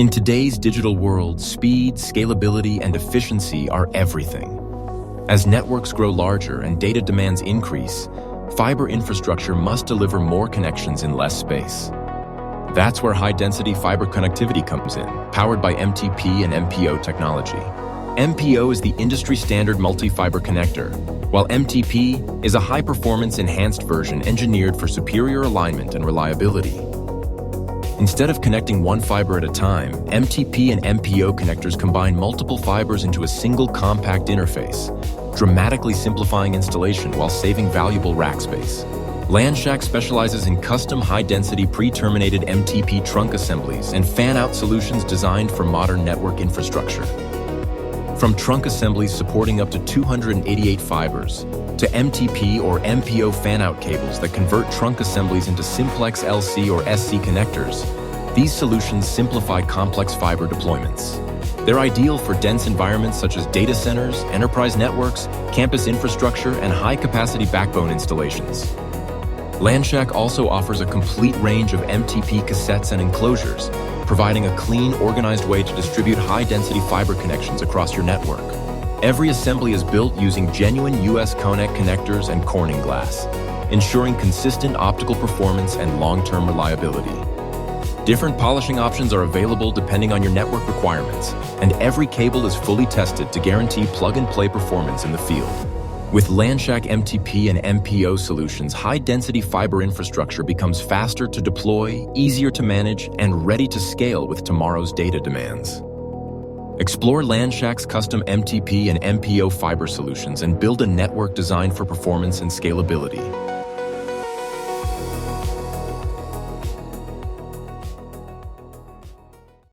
In today's digital world, speed, scalability, and efficiency are everything. As networks grow larger and data demands increase, fiber infrastructure must deliver more connections in less space. That's where high-density fiber connectivity comes in, powered by MTP and MPO technology. MPO is the industry-standard multi-fiber connector, while MTP is a high-performance enhanced version engineered for superior alignment and reliability. Instead of connecting one fiber at a time, MTP and MPO connectors combine multiple fibers into a single compact interface, dramatically simplifying installation while saving valuable rack space. Lanshack specializes in custom high-density pre-terminated MTP trunk assemblies and fan-out solutions designed for modern network infrastructure. From trunk assemblies supporting up to 288 fibers, to MTP or MPO fan-out cables that convert trunk assemblies into simplex LC or SC connectors, these solutions simplify complex fiber deployments. They're ideal for dense environments such as data centers, enterprise networks, campus infrastructure, and high-capacity backbone installations. Lanshack also offers a complete range of MTP cassettes and enclosures, providing a clean, organized way to distribute high-density fiber connections across your network. Every assembly is built using genuine US Connect connectors and Corning glass, ensuring consistent optical performance and long-term reliability. Different polishing options are available depending on your network requirements, and every cable is fully tested to guarantee plug-and-play performance in the field. With Lanshack MTP and MPO solutions, high-density fiber infrastructure becomes faster to deploy, easier to manage, and ready to scale with tomorrow's data demands. Explore Lanshack's custom MTP and MPO fiber solutions and build a network designed for performance and scalability.